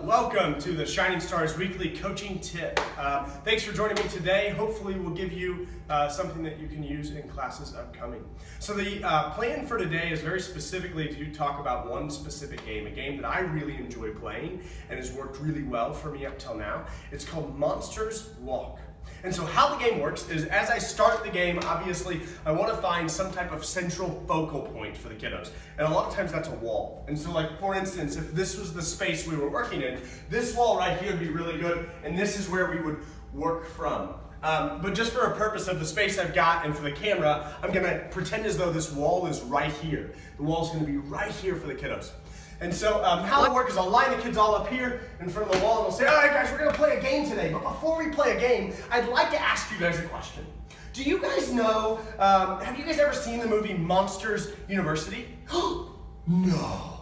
Welcome to the Shining Stars Weekly Coaching Tip. Thanks for joining me today. Hopefully we'll give you something that you can use in classes upcoming. So the plan for today is very specifically to talk about one specific game, a game that I really enjoy playing and has worked really well for me up till now. It's called Monsters Walk. And so how the game works is as I start the game, obviously, I want to find some type of central focal point for the kiddos. And a lot of times that's a wall. And so like, for instance, if this was the space we were working in, this wall right here would be really good, and this is where we would work from. But just for a purpose of the space I've got and for the camera, I'm going to pretend as though this wall is right here. The wall is going to be right here for the kiddos. And so how it'll work is I'll line the kids all up here in front of the wall and I'll say, all right guys, we're gonna play a game today. But before we play a game, I'd like to ask you guys a question. Do you guys know, have you guys ever seen the movie Monsters University? No.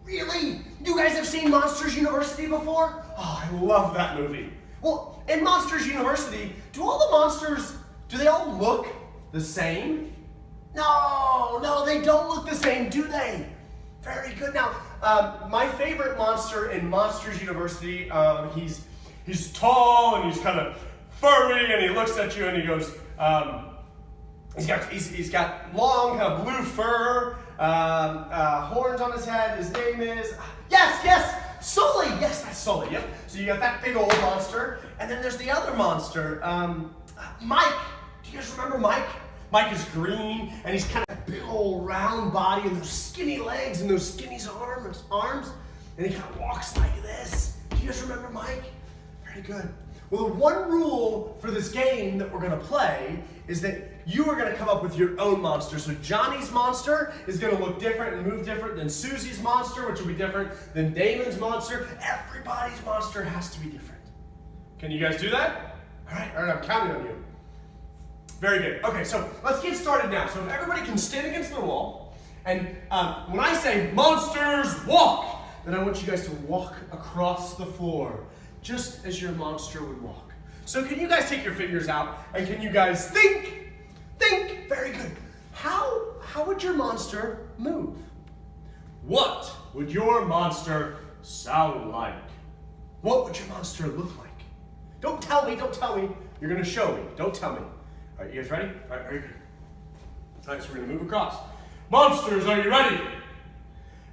Really? You guys have seen Monsters University before? Oh, I love that movie. Well, in Monsters University, do all the monsters, do they all look the same? No, they don't look the same, do they? Very good. Now, my favorite monster in Monsters University, he's tall and he's kind of furry and he looks at you and he goes, he's got long kind of blue fur, horns on his head. His name is, yes, Sully. Yes, that's Sully. Yep. So you got that big old monster, and then there's the other monster, Mike. Do you guys remember Mike? Mike is green, and he's kind of a big old round body and those skinny legs and those skinny arms, and he kind of walks like this. Do you guys remember Mike? Very good. Well, the one rule for this game that we're going to play is that you are going to come up with your own monster. So Johnny's monster is going to look different and move different than Susie's monster, which will be different than Damon's monster. Everybody's monster has to be different. Can you guys do that? All right, I'm counting on you. Very good. Okay, so let's get started now. So if everybody can stand against the wall, and when I say monsters walk, then I want you guys to walk across the floor, just as your monster would walk. So can you guys take your fingers out, and can you guys think? Very good. How would your monster move? What would your monster sound like? What would your monster look like? Don't tell me. You're gonna show me. Don't tell me. All right, you guys ready? All right, very good. All right, so we're gonna move across. Monsters, are you ready?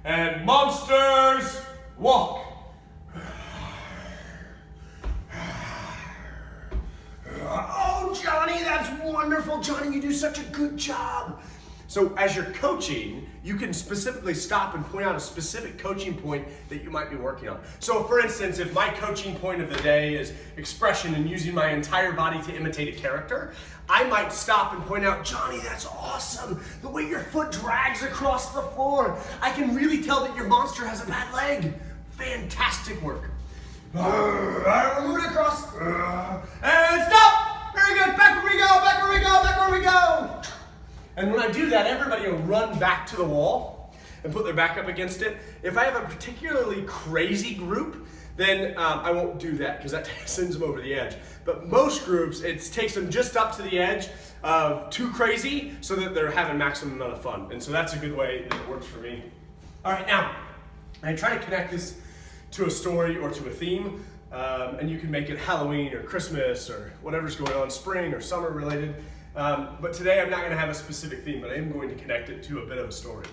And monsters, walk. Oh, Johnny, that's wonderful. Johnny, you do such a good job. So as you're coaching, you can specifically stop and point out a specific coaching point that you might be working on. So for instance, if my coaching point of the day is expression and using my entire body to imitate a character, I might stop and point out, Johnny, that's awesome. The way your foot drags across the floor. I can really tell that your monster has a bad leg. Fantastic work. We're moving across. And stop. Very good. Back where we go. And when I do that, everybody will run back to the wall and put their back up against it. If I have a particularly crazy group, then I won't do that because that sends them over the edge. But most groups, it takes them just up to the edge of too crazy so that they're having maximum amount of fun. And so that's a good way that it works for me. All right, now, I try to connect this to a story or to a theme, and you can make it Halloween or Christmas or whatever's going on, spring or summer related. But today I'm not going to have a specific theme, but I am going to connect it to a bit of a story.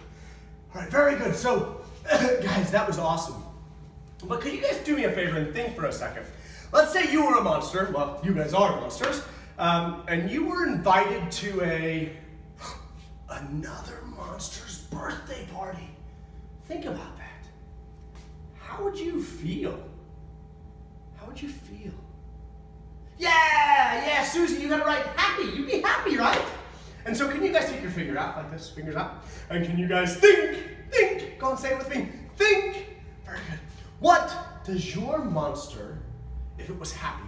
All right, very good. So, guys, that was awesome. But could you guys do me a favor and think for a second? Let's say you were a monster. Well, you guys are monsters. And you were invited to another monster's birthday party. Think about that. How would you feel? Yeah, Susie, you got it right. Happy. You'd be happy, right? And so can you guys take your finger out like this, fingers out? And can you guys think? Go and say it with me. Think. Very good. What does your monster, if it was happy,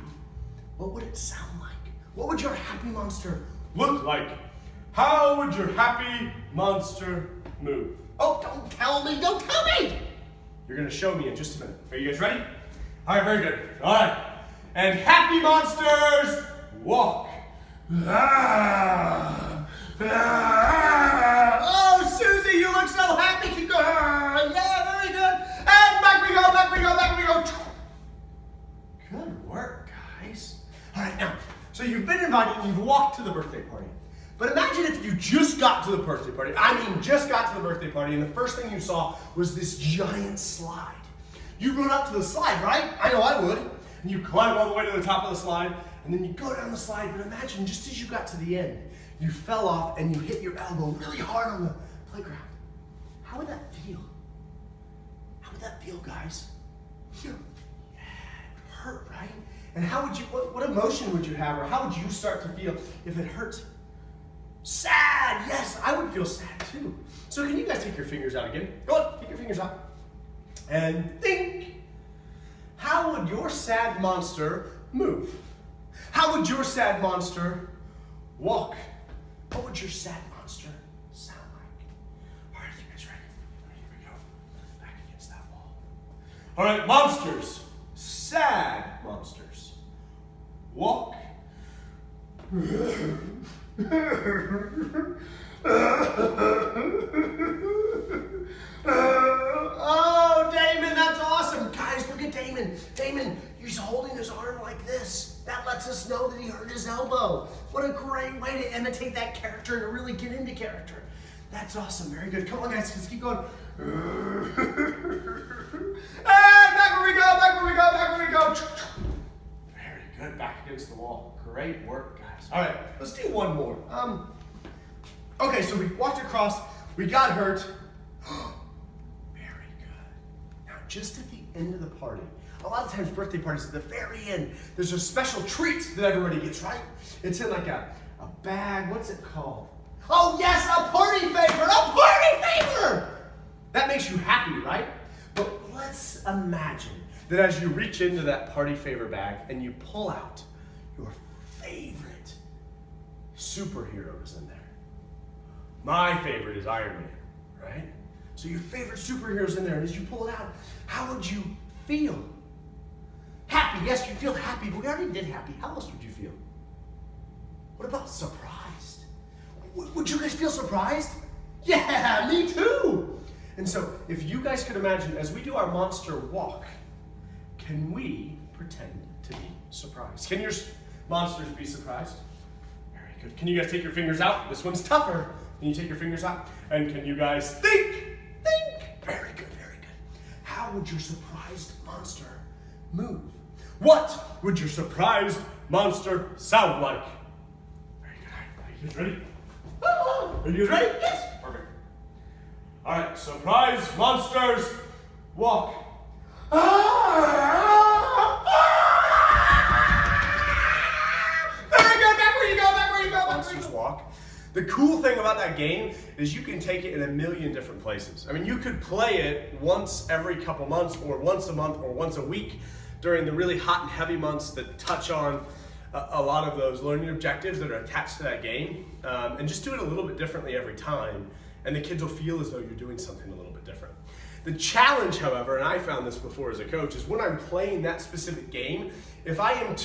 what would it sound like? What would your happy monster look like? How would your happy monster move? Oh, don't tell me. You're going to show me in just a minute. Are you guys ready? All right, very good. All right. And happy monsters walk. Oh, Susie, you look so happy. Keep going. Yeah, very good. And back we go. you've been invited and you've walked to the birthday party. But imagine if you just got to the birthday party. I mean, just got to the birthday party, and the first thing you saw was this giant slide. You run up to the slide, right? I know I would. And you climb all the way to the top of the slide, and then you go down the slide. But imagine just as you got to the end, you fell off and you hit your elbow really hard on the playground. How would that feel? How would that feel, guys? Yeah, it would hurt, right? And how would you, what emotion would you have, or how would you start to feel if it hurt? Sad, yes, I would feel sad too. So can you guys take your fingers out again? Go on, take your fingers out. And think, how would your sad monster move? How would your sad monster walk? What would your sad monster sound like? All right, you guys ready? Here we go. Back against that wall. All right, monsters. Sad monsters. Walk. Oh, Damon, that's awesome. Guys, look at Damon. Damon, he's holding his arm like this. That lets us know that he hurt his elbow. What a great way to imitate that character and to really get into character. That's awesome. Very good. Come on, guys. Let's keep going. And back where we go, back where we go, back where we go. Very good. Back against the wall. Great work, guys. All right, let's do one more. Okay, so we walked across. We got hurt. Very good. Now, just at the end of the party, a lot of times birthday parties at the very end, there's a special treat that everybody gets, right? It's in like a bag. What's it called? Oh, yes, a party favor! A party favor! That makes you happy, right? But let's imagine that as you reach into that party favor bag and you pull out your favorite superhero is in there. My favorite is Iron Man, right? So your favorite superhero is in there, and as you pull it out, how would you feel? Happy, yes, you feel happy, but we already did happy. How else would you feel? What about surprised? Would you guys feel surprised? Yeah, me too. And so if you guys could imagine, as we do our monster walk, can we pretend to be surprised? Can your monsters be surprised? Very good. Can you guys take your fingers out? This one's tougher. Can you take your fingers out? And can you guys think? Think. Very good, very good. How would your surprised monster move? What would your surprised monster sound like? Very good. Are you guys ready? Are you guys ready? Yes. Perfect. All right, surprise monsters walk. Very good. Back where you go. Back where you go. Monsters walk. The cool thing about that game is you can take it in a million different places. I mean, you could play it once every couple months, or once a month, or once a week during the really hot and heavy months that touch on a lot of those learning objectives that are attached to that game, and just do it a little bit differently every time, and the kids will feel as though you're doing something a little bit different. The challenge, however, and I found this before as a coach, is when I'm playing that specific game, if I don't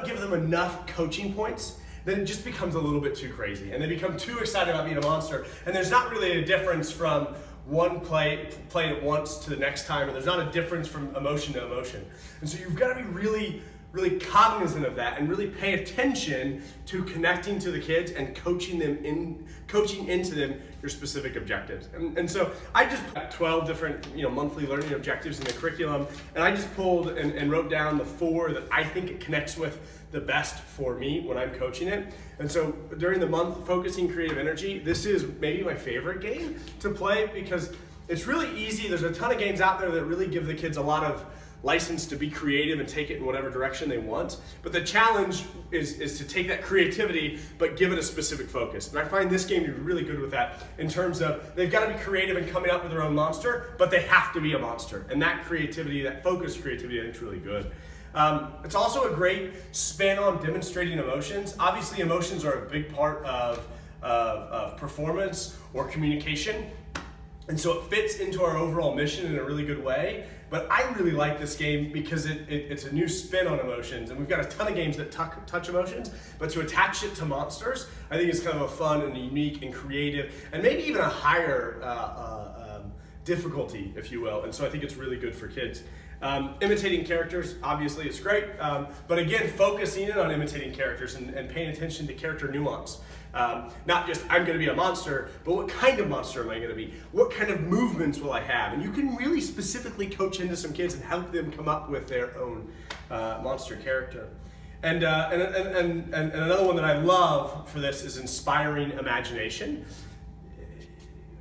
give them enough coaching points, then it just becomes a little bit too crazy, and they become too excited about being a monster, and there's not really a difference from one playing it once to the next time, and there's not a difference from emotion to emotion. And so you've got to be really, really cognizant of that and really pay attention to connecting to the kids and coaching into them your specific objectives. And so I just put 12 different monthly learning objectives in the curriculum, and I just pulled and wrote down the 4 that I think it connects with the best for me when I'm coaching it. And so during the month, Focusing Creative Energy, this is maybe my favorite game to play because it's really easy. There's a ton of games out there that really give the kids a lot of license to be creative and take it in whatever direction they want. But the challenge is to take that creativity, but give it a specific focus. And I find this game to be really good with that in terms of they've got to be creative and coming up with their own monster, but they have to be a monster. And that creativity, that focused creativity, I think is really good. It's also a great spin on demonstrating emotions. Obviously, emotions are a big part of performance or communication. And so it fits into our overall mission in a really good way. But I really like this game because it's a new spin on emotions. And we've got a ton of games that touch emotions. But to attach it to monsters, I think it's kind of a fun and unique and creative and maybe even a higher difficulty, if you will. And so I think it's really good for kids. Imitating characters, obviously, is great, but again, focusing in on imitating characters and paying attention to character nuance. Not just, I'm going to be a monster, but what kind of monster am I going to be? What kind of movements will I have? And you can really specifically coach into some kids and help them come up with their own monster character. And another one that I love for this is inspiring imagination.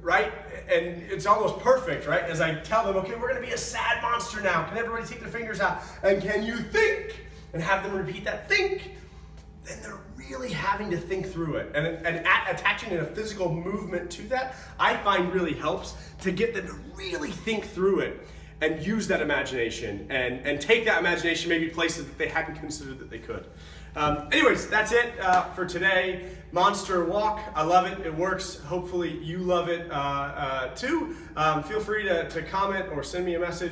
Right? And it's almost perfect, right? As I tell them, okay, we're going to be a sad monster now. Can everybody take their fingers out? And can you think? And have them repeat that think. Then they're really having to think through it. And attaching in a physical movement to that, I find really helps to get them to really think through it and use that imagination and take that imagination maybe places that they hadn't considered that they could. Anyways, that's it for today. Monster Walk, I love it. It works. Hopefully you love it too. Feel free to comment or send me a message.